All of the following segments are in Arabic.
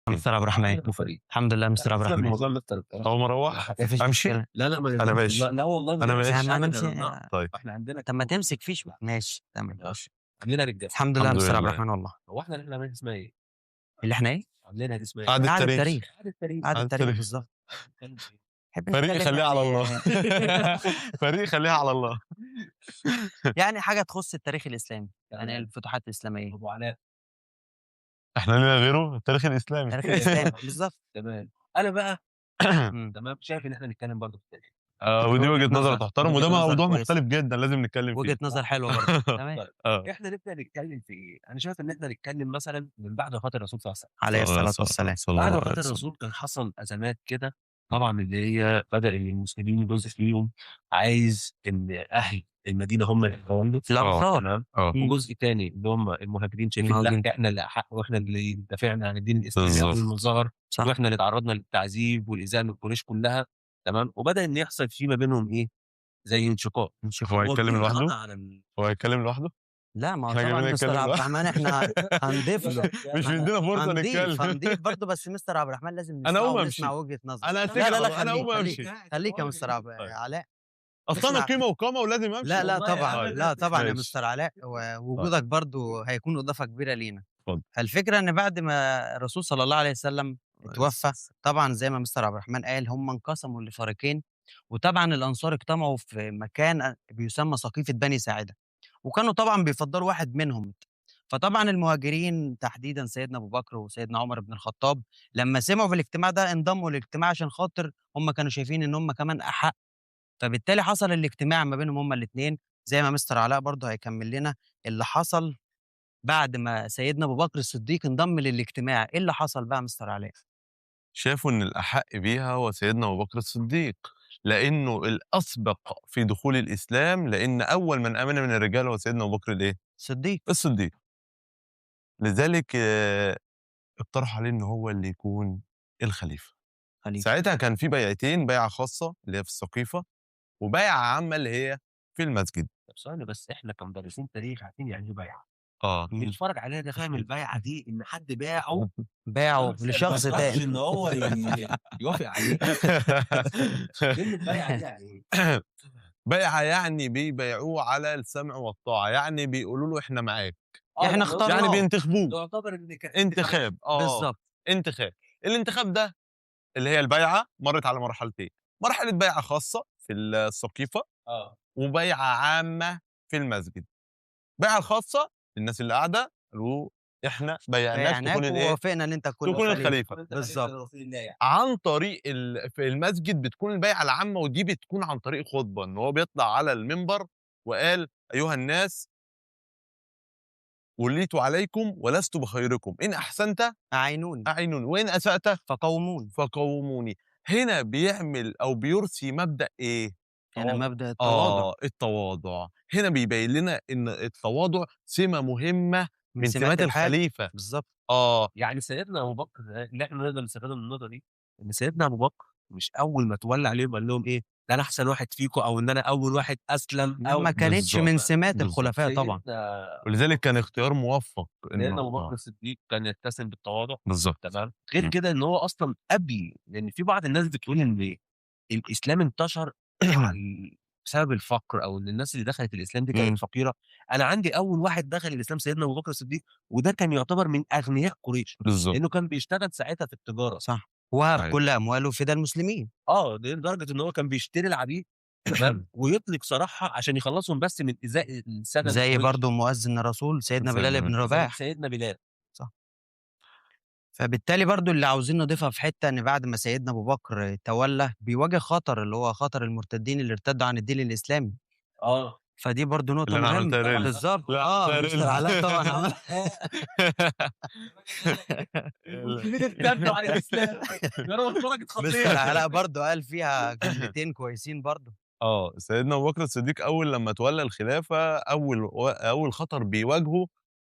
مستر عبد الرحمن. الحمد لله مستر عبد الرحمن. الموضوع مستر اول ما اروح مفيش امشي. مشكلة. لا ما انا ماشي. لا والله انا مش ماشي. احنا أبداً. هنمشي. طيب احنا عندنا طب ما تمسك فيش بقى. ماشي تمام. ماشي. عندنا رجاله. الحمد لله الحمد مستر عبد لله. الرحمن والله. هو احنا عاملين اسمها ايه؟ اللي احنا ايه؟ عاملينها دي اسمها ايه؟ قعدة قعدة تاريخ. تاريخ. قعدة تاريخ. قعدة قعدة تاريخ تاريخ. بالظبط. نحب فريق نتكلم خليها على يعني الله. فريق خليها على الله. يعني حاجة تخص التاريخ الإسلامي، يعني تمام. الفتوحات الإسلامية. ابو علاء. احنا لنا غيره التاريخ الاسلامي. التاريخ الإسلامي بالظبط. تمام. انا بقى تمام شايف ان احنا نتكلم برضه في التاريخ. ودي وجهة نظر تحترم، وده وجهة نظر موضوع كويسة. مختلف جدا لازم نتكلم فيه. وجهة نظر حلوة برضه. تمام. طيب احنا نبدا نتكلم في ايه؟ انا شايف ان احنا نتكلم مثلا من بعد وفاه الرسول صلى الله عليه وسلم. عليه الصلاة والسلام. بعد وفاه الرسول كان حصل ازمات كده، طبعا اللي هي بدا المسلمين جزء فيهم عايز ان اهل المدينه هم اللي يتولوا الأنصار. تمام، مم. وجزء تاني اللي هم المهاجرين شايفين المهاجرين. لا احنا اللي احق واحنا اللي دافعنا عن الدين الاسلامي بالظبط. اول ما ظهر، صح. واحنا اللي تعرضنا للتعذيب والايذاء من قريش كلها. تمام. وبدا ان يحصل في ما بينهم ايه زي انشقاق. هو هيتكلم الدين لوحده؟ قضى على هو هيتكلم لوحده؟ لا ما هو احنا طبعا جايين مستر نتكلم عبد الرحمن احنا هنضيف له. مش مدينا فرصة هنضيف نتكلم. برضه، بس مستر عبد الرحمن لازم أنا نسمعه أقوم ونسمع أمشي. وجهة نظر. أنا لا لا لا أنا أقوم خليك أمشي. خليك يا مستر طيب. علاء. أصل أنا اسمع. قيمة وقامة ولازم أمشي. لا لا والله طبعا أبداً. لا طبعا يا ماشي. مستر علاء، ووجودك برضه هيكون إضافة كبيرة لينا. اتفضل. فالفكرة إن بعد ما الرسول صلى الله عليه وسلم اتوفى، طبعا زي ما مستر عبد الرحمن قال هم انقسموا لفريقين، وطبعا الأنصار اجتمعوا في مكان بيسمى سقيفة بني ساعدة، وكانوا طبعا بيفضلوا واحد منهم. فطبعا المهاجرين تحديدا سيدنا ابو بكر وسيدنا عمر بن الخطاب لما سمعوا بالاجتماع ده انضموا للاجتماع عشان خاطر هم كانوا شايفين ان هم كمان احق. فبالتالي حصل الاجتماع ما بينهم هم الاثنين، زي ما مستر علاء برضه هيكمل لنا اللي حصل بعد ما سيدنا ابو بكر الصديق انضم للاجتماع. ايه اللي حصل بقى مستر علاء؟ شافوا إن الأحق بيها هو سيدنا أبو بكر الصديق، لأنه الأسبق في دخول الإسلام، لأن أول من آمن من الرجال هو سيدنا أبو بكر الإيه؟ صديق. الصديق. لذلك اقترحوا عليه إن هو اللي يكون الخليفة. خليفه. ساعتها كان في بيعتين، بيعة خاصة اللي هي في السقيفة، وبيعة عامة اللي هي في المسجد. طب ثواني بس، احنا كمدرسين تاريخ عارفين يعني ايه بيعه. اللي مم. بيتفرج علينا ده فاهم البيعه دي ان حد باعه باعوا لشخص ما يقدرش تاني. ان هو يوافق عليه. كلمه بيعه دي يعني ايه؟ بيعة يعني بيبايعوه على السمع والطاعة، يعني بيقولوا له إحنا معاك، احنا ده اخترناه. يعني بينتخبوه. يعتبر ان انتخاب بالظبط. انتخاب. الانتخاب ده اللي هي البيعة مرت على مرحلتين، مرحلة بيعة خاصة في السقيفة، وبيعة عامة في المسجد. بيعة الخاصة للناس اللي قاعدة قالوا إحنا بيعناك تكون الإيه؟ ووافقنا ان انت تكون تكون الخليفة. بالظبط. عن طريق في المسجد بتكون البيعة العامة، ودي بتكون عن طريق خطبة، إن هو بيطلع على المنبر وقال: أيها الناس وليت عليكم ولست بخيركم، إن أحسنت أعينوني أعينوني وإن أسأت فقوموني. فقوموني. هنا بيعمل أو بيرسي مبدأ إيه؟ هنا مبدأ التواضع. التواضع. هنا بيبين لنا إن التواضع سمة مهمة من سمات الخليفة. بالظبط. يعني سيدنا ابو بكر اللي احنا نقدر نستفاد من النقطه دي، ان سيدنا ابو بكر مش اول ما تولى عليهم قال لهم ايه ده انا احسن واحد فيكم، او ان انا اول واحد اسلم، او ما كانتش بالظبط. من سمات بالظبط. الخلفاء طبعا. ولذلك كان اختيار موفق. سيدنا ابو بكر الصديق كان يتسم بالتواضع. بالظبط. تمام. غير كده ان هو اصلا قبل، لان في بعض الناس بتقول ان الاسلام انتشر بسبب الفقر، او ان الناس اللي دخلت الاسلام دي كانت فقيره. انا عندي اول واحد دخل الاسلام سيدنا ابو بكر الصديق، وده كان يعتبر من اغنياء قريش، بالظبط. لانه كان بيشتغل ساعتها في التجاره. صح. وهب كل امواله فداء المسلمين. لدرجه ان هو كان بيشتري العبيد تمام ويطلق سراحها عشان يخلصهم بس من ايذاء الساده زي القريش. برضه مؤذن الرسول سيدنا بلال بن رباح. سيدنا بلال. صح. فبالتالي برضه اللي عاوزين نضيفها في حته ان بعد ما سيدنا ابو بكر تولى بيواجه خطر، اللي هو خطر المرتدين اللي ارتدوا عن الدين الاسلامي. فدي برضه نقطه اللي أنا مهمه. عملتها ريل. بالظبط. مستر علاء طبعا عمل. بتتكلموا عن الاسلام. مستر علاء برضه قال فيها كلمتين كويسين برضه. سيدنا ابو بكر الصديق اول لما تولى الخلافه اول خطر بيواجهه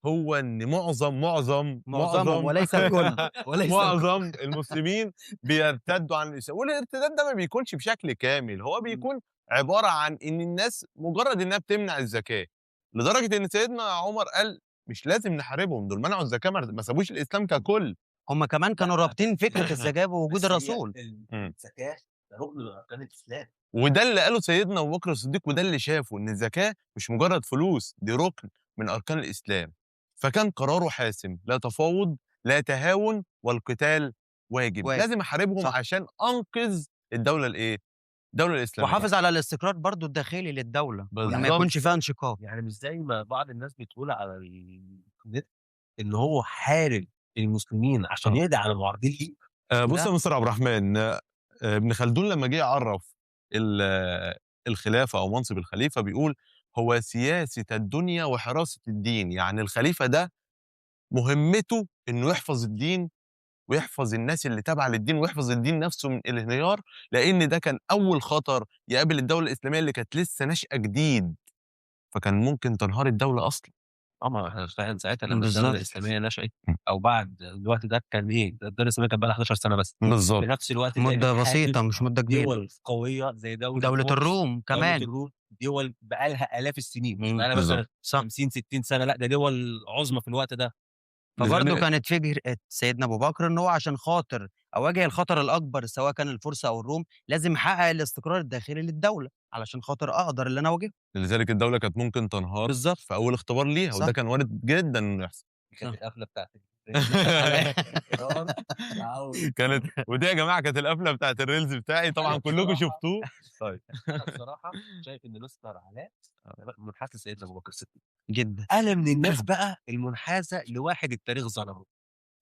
هو ان معظمهم وليس الكل معظم المسلمين بيرتدوا عن الاسلام. والارتداد ده ما بيكونش بشكل كامل، هو بيكون عباره عن ان الناس مجرد انها بتمنع الزكاه، لدرجه ان سيدنا عمر قال مش لازم نحاربهم، دول منعوا الزكاه ما سابوش الاسلام ككل. هم كمان كانوا رابطين فكرة الزكاة بوجود الرسول. الزكاه ده ركن من اركان الاسلام. وده اللي قاله سيدنا ابو بكر الصديق، وده اللي شافه ان الزكاه مش مجرد فلوس، دي ركن من اركان الاسلام. فكان قراره حاسم، لا تفاوض، لا تهاون، والقتال واجب. لازم احاربهم صح. عشان انقذ الدوله الدوله الاسلاميه، وحافظ على الاستقرار برضو الداخلي للدولة، وإن ما بالظبط. يكونش فيها انشقاق. يعني مش زي ما بعض الناس بتقول على النت ان هو حارب المسلمين عشان يقضي على المعارضين ليه. بص لا. يا مستر عبد الرحمن، ابن خلدون لما جه يعرف الخلافه او منصب الخليفه بيقول هو سياسه الدنيا وحراسه الدين. يعني الخليفه ده مهمته انه يحفظ الدين ويحفظ الناس اللي تابعه للدين ويحفظ الدين نفسه من الانهيار، لان ده كان اول خطر يقابل الدوله الاسلاميه اللي كانت لسه ناشئه جديد، فكان ممكن تنهار الدوله اصلا. ما احنا فعلا ساعتها لما الدوله بالظبط. الاسلاميه نشأت او بعد الوقت ده كان ايه؟ الدوله الاسلاميه كانت بقى لها 11 سنه بس. بالظبط. في نفس الوقت ده مدة بتحارب بسيطة، مش مدة كبيرة. دول قويه زي دولة الروم، الروم دولة كمان. الروم دول بقى لها الاف السنين، مش بقى لها بالظبط. مثلا صح. 50 60 سنه، لا ده دول عظمى في الوقت ده. فبرضه لذلك- كانت فكرة سيدنا أبو بكر إن هو عشان خاطر أواجه الخطر الأكبر سواء كان الفرس أو الروم، لازم أحقق الاستقرار الداخلي للدولة علشان خاطر أقدر اللي أنا أواجهه. لذلك الدوله كانت ممكن تنهار بالظبط. في اول اختبار ليها، صح. وده كان وارد جدا انه يحصل. كانت القفله بتاعت ودي يا جماعه كانت القفله بتاعت الريلز بتاعي، طبعا أنا كلكم بصراحة- شفتوه. طيب انا بصراحه شايف ان مستر علاء منحاز لسيدنا ابو بكر الصديق. جدا. انا من الناس بقى المنحازه لواحد التاريخ ظلمه،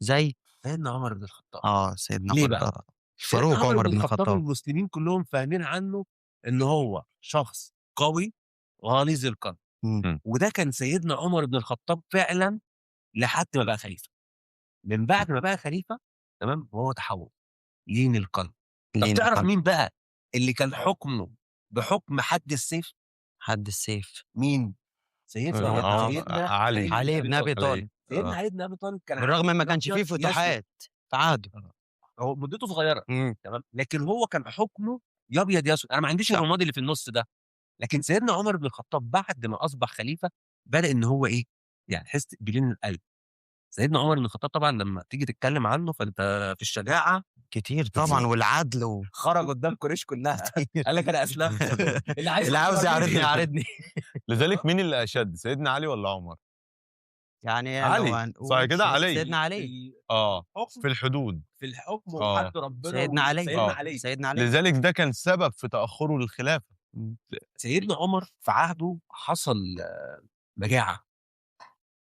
زي سيدنا عمر بن الخطاب. سيدنا ليه عمر. بقى؟ فاروق سيدنا عمر بن الخطاب. المسلمين كلهم فاهمين عنه ان هو شخص قوي غليظ القلب، مم. وده كان سيدنا عمر بن الخطاب فعلا لحد ما بقى خليفه. من بعد ما بقى خليفه تمام وهو تحول لين القلب. طب لين تعرف القلب. مين بقى اللي كان حكمه بحكم حد السيف؟ حد السيف. مين؟ سيدنا علي بن أبي طالب. سيدنا علي بن ابي طالب كان بالرغم ما كانش فيه يسلم. فتوحات في عهده. هو مدته صغيره مم. تمام، لكن هو كان حكمه يا ابيض يا اسود. انا ما عنديش صح. الرماد اللي في النص ده. لكن سيدنا عمر بن الخطاب بعد ما اصبح خليفه بدا ان هو ايه، يعني تحس بلين القلب. سيدنا عمر بن الخطاب طبعا لما تيجي تتكلم عنه فانت في الشجاعه كتير طبعا، والعدل خرج قدام قريش كلها قال لك انا اسلمت اللي عاوز يعرضني يعرضني. لذلك مين اللي اشد، سيدنا علي ولا عمر؟ يعني علي. لو هنقول صح كده، علي. سيدنا علي. في الحدود. في الحكم آه. وحد ربنا سيدنا علي. سيدنا علي. سيدنا علي. لذلك ده كان سبب في تاخره للخلافه. سيدنا عمر في عهده حصل مجاعه،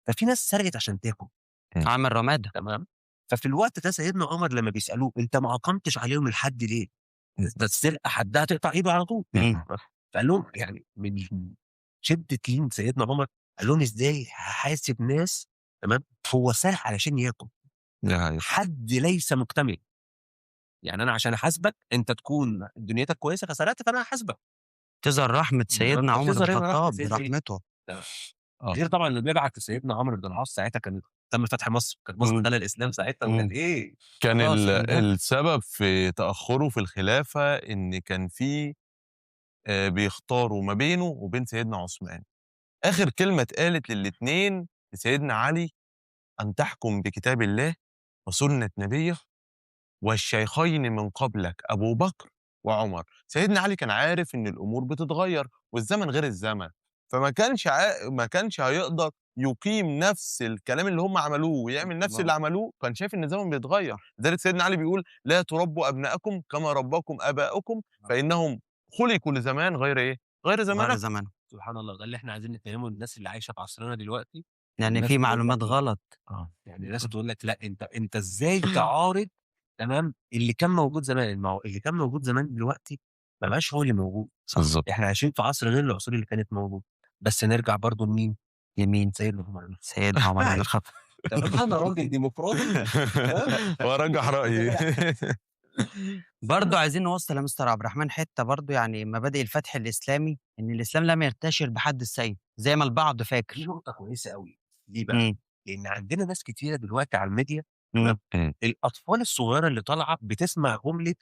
ففي ناس سرقت عشان تاكل عامل رمادة. تمام. ففي الوقت ده سيدنا عمر لما بيسالوه انت ما اقمتش عليهم الحد ليه؟ ده السرقه حدها تقطع ايده على طول. فقال لهم يعني من شده لين سيدنا عمر قال لهم ازاي هحاسب ناس تمام هو سرق علشان ياكل حد ليس مكتمل. يعني انا عشان احاسبك انت تكون دنيتك كويسه فسرقت فانا هحاسبك. تظهر رحمة سيدنا عمر بن تظهر هنا الخطاب رحمة سيدنا برحمته. غير طبعا اللي بيبعت لسيدنا عمرو بن العاص ساعتها كان تم فتح مصر، كانت مصر دخل الاسلام ساعتها وكان ايه كان خلاص السبب في تاخره في الخلافه ان كان في بيختاروا ما بينه وبين سيدنا عثمان. اخر كلمه اتقالت للاثنين لسيدنا علي ان تحكم بكتاب الله وسنه نبيه والشيخين من قبلك ابو بكر وعمر. سيدنا علي كان عارف ان الامور بتتغير والزمن غير الزمن، فما كانش ما كانش هيقدر يقيم نفس الكلام اللي هم عملوه ويعمل نفس اللي عملوه، كان شايف ان الزمن بيتغير. لذلك سيدنا علي بيقول لا تربوا ابنائكم كما رباكم اباؤكم فانهم خلقوا لزمان غير ايه؟ غير زمانكم. زمان. سبحان الله. ده اللي احنا عايزين نفهمه للناس اللي عايشه في عصرنا دلوقتي. يعني الناس في تقول معلومات لك غلط. يعني الناس تقول لك لا انت ازاي تعارض تمام اللي كان موجود زمان. ما هو اللي كان موجود زمان دلوقتي ما بقاش هو اللي موجود. بالظبط. احنا عايشين في عصر غير العصور اللي كانت موجوده. بس نرجع برضو لمين؟ يمين. سيدنا عمر. سيدنا عمر بن الخطاب. انا راجل ديمقراطي وارجح رايي. برضه عايزين نوصل يا مستر عبد الرحمن حته برضه، يعني مبادئ الفتح الاسلامي ان الاسلام لم ينتشر بحد السيف زي ما البعض دي فاكر. نقطه كويسه قوي. ليه بقى؟ لان عندنا ناس كتيره دلوقتي على الميديا الاطفال الصغيره اللي طالعه بتسمع جمله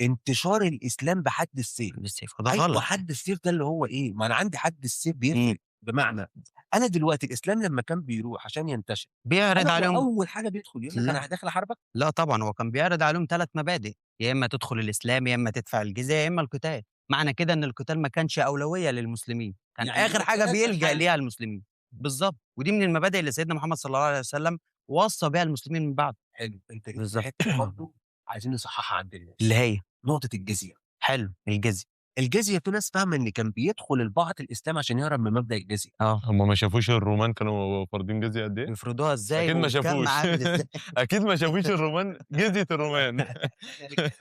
انتشار الاسلام بحد السيف. بالسيف وده غلط. حد السيف ده اللي هو ايه؟ ما انا عندي حد السيف بيفرق. بمعنى انا دلوقتي الاسلام لما كان بيروح عشان ينتشر بيعرض أنا عليهم اول حاجه بيدخل يقول لك لا. انا داخل احاربك. لا طبعًا، هو كان بيعرض عليهم 3 مبادئ، يا إما تدخل الإسلام، يا إما تدفع الجزية، يا إما القتال. معنى كده إن القتال ما كانش أولوية للمسلمين، كان يعني آخر هو حاجة آخر بيلجأ حاجة. ليها المسلمين. بالضبط، ودي من المبادئ اللي سيدنا محمد صلى الله عليه وسلم وصّى بيها المسلمين من بعده. حلو، انت جبت بالضبط. حته برضه عايزين نصححها عند الناس، اللي هي نقطه الجزيه. حلو، الجزية. الجزيه في ناس فاهمه ان كان بيدخل البعض الاسلام عشان يهرب من مبدا الجزيه. هم ما شافوش الرومان كانوا فارضين جزيه قد ايه؟ يفرضوها إزاي اكيد ما وكان شافوش. عامل إزاي؟ اكيد ما شافوش الرومان جزيه الرومان.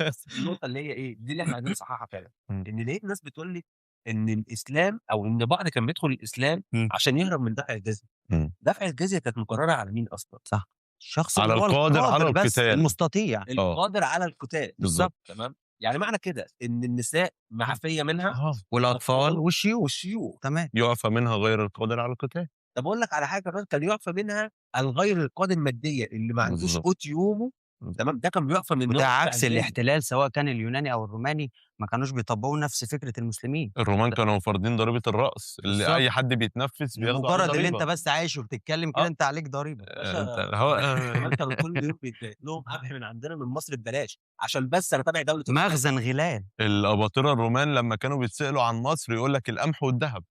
بس النقطه اللي هي ايه دي اللي احنا عايزين نصححها فعلا، إمم. ان لقيت ناس بتقول لي ان الاسلام او ان بعض كان بيدخل الاسلام إمم. عشان يهرب من دفع الجزيه. إمم. دفع الجزيه كانت مقرره على مين اصلا؟ صح. الشخص على اللي هو القادر على بس، القتال. المستطيع. القادر على القتال. بالضبط. تمام. يعني معنى كده ان النساء معفيه منها والأطفال والشيوخ. والشيوخ. تمام. يعفى منها غير القادر على القتال. طب اقول لك على حاجه كمان، كان يعفى منها الغير القادر ماديا اللي ما عندوش بالضبط. قوت يومه. تمام، ده كان بيعفى من وده نقطة عكس الجزية. الاحتلال سواء كان اليوناني أو الروماني، ما كانوش بيطبّقوا نفس فكرة المسلمين. الرومان كانوا فارضين ضريبه الراس اللي بالضبط. اي حد بيتنفس بياخدوا عليه لمجرد اللي أنت ضريبه. بس عايش وبتتكلم كده آه. أنت عليك ضريبة. انت هو كمان كانوا كل يوم بيتبعت لهم قمح من عندنا من مصر ببلاش عشان بس انا تابع دوله الإسلام. مخزن غلال. الاباطره الرومان لما كانوا بيتسالوا عن مصر يقول لك القمح والذهب.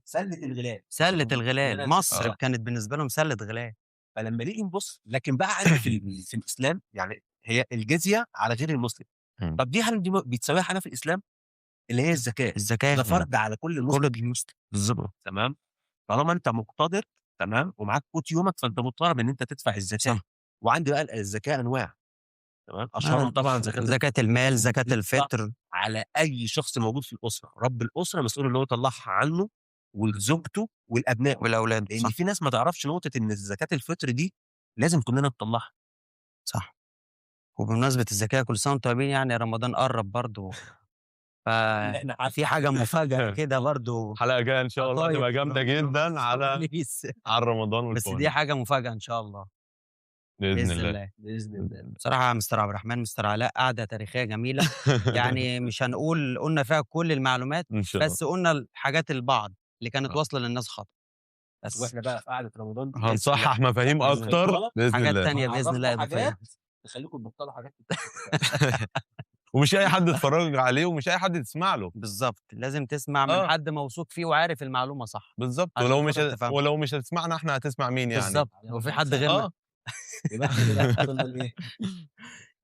سله الغلال. سلة الغلال، مصر آه. كانت بالنسبة لهم سلة غلال. فلما نيجي نبص لكن بقى عندي في الاسلام يعني هي الجزيه على غير المسلم. إمم. طب دي هل دي بيتساويها حاجه في الاسلام؟ اللي هي الزكاه. الزكاة ده فرض على كل مسلم. كل المسلم. بالضبط. تمام. طالما انت مقتدر تمام ومعاك قوت يومك فانت مضطر ان انت تدفع الزكاه. صح. وعندي بقى الزكاه انواع. تمام. اشهرهم طبعا زكاة المال، زكاة الفطر. على اي شخص موجود في الاسره، رب الاسره مسؤول ان هو يطلعها عنه ولزوجته والابناء. والأولاد. لان صح. في ناس ما تعرفش نقطه ان زكاه الفطر دي لازم كلنا نطلعها. صح. وبمناسبة الزكاة كل سنة وأنتم طيبين، يعني رمضان قرّب برضه. احنا في حاجة مفاجأة كده برضه. الحلقه الجايه ان شاء الله طيب. هتبقى جامده جدا على بس رمضان دي والفوانيس. حاجة مفاجأة إن شاء الله. باذن الله. باذن الله. بصراحة يا مستر عبد الرحمن، مستر علاء، قعدة تاريخية جميلة. يعني مش هنقول قُلنا فيها كل المعلومات، ان شاء الله بس قُلنا الحاجات البعض اللي كانت آه. واصلة للناس خطأ. بس واحنا بقى في قعده رمضان هنصحح مفاهيم اكتر باذن حاجات الله. تانية بإذن الله هنعرفكم إضافية. حاجات تخليكم تبطلوا حاجات. ومش اي حد يتفرج عليه ومش اي حد تسمع له. بالضبط، لازم تسمع من آه. حد موثوق فيه وعارف المعلومة صح. بالضبط. عشان ولو مش خاطر تفهمها. ولو مش هتسمعنا احنا هتسمع مين يعني؟ بالضبط، هو في حد غيرنا؟ اه يبقى احنا كده وصلنا لايه؟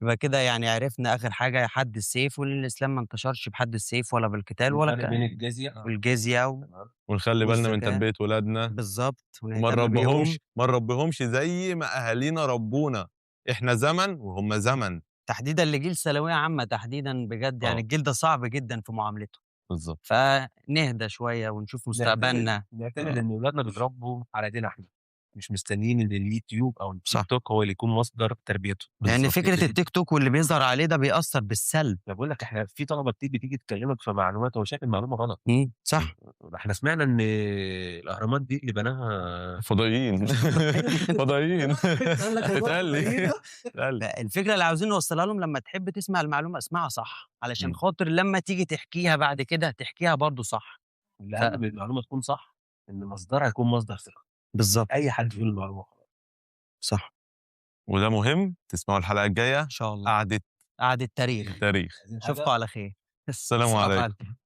يبقى كده يعني عرفنا آخر حاجة حد السيف، وإن الإسلام ما انتشرش بحد السيف ولا بالقتال ولا الفرق بين الجزيه والجزية تمام. ونخلي بالنا من والزكاة. تربيه ولادنا بالضبط، وما ونهتم بيهم. نربيهمش ما نربيهمش زي ما اهالينا ربونا. احنا زمن وهم زمن. تحديدًا لجيل ثانوية عامة تحديدًا بجد، يعني آه. الجيل ده صعب جدًا في معاملته. بالضبط. فنهدى شوية ونشوف مستقبلنا. نعتمد ان اولادنا بيتربوا على ايدينا احنا، مش مستنيين ان اليوتيوب او صح. التيك توك هو اللي يكون مصدر تربيته. لأن بالضبط. فكرة التيك توك واللي بيظهر عليه ده بيأثّر بالسلب. انا بقول لك احنا في طلبه كتير بتيجي تكلمك في معلومات هو شايف المعلومه غلط. صح. احنا سمعنا ان الاهرامات دي اللي بناها فضائيين. فضائيين. اتقال لي. الفكرة اللي عاوزين نوصّلها لهم لمّا تحب تسمع المعلومة اسمعها صح، علشان إمم. خاطر لمّا تيجي تحكيها بعد كده تحكيها برضه صح. الاهم من المعلومه تكون صح ان مصدرها يكون مصدر ثقه. بالضبط. اي حد يقول المعلومه غلط. صح. وده مهم تسمعوا الحلقه الجايه إن شاء الله. قعده قعدة تاريخ. تاريخ. أشوفكم على خير. السلام السلام عليكم. عليكم.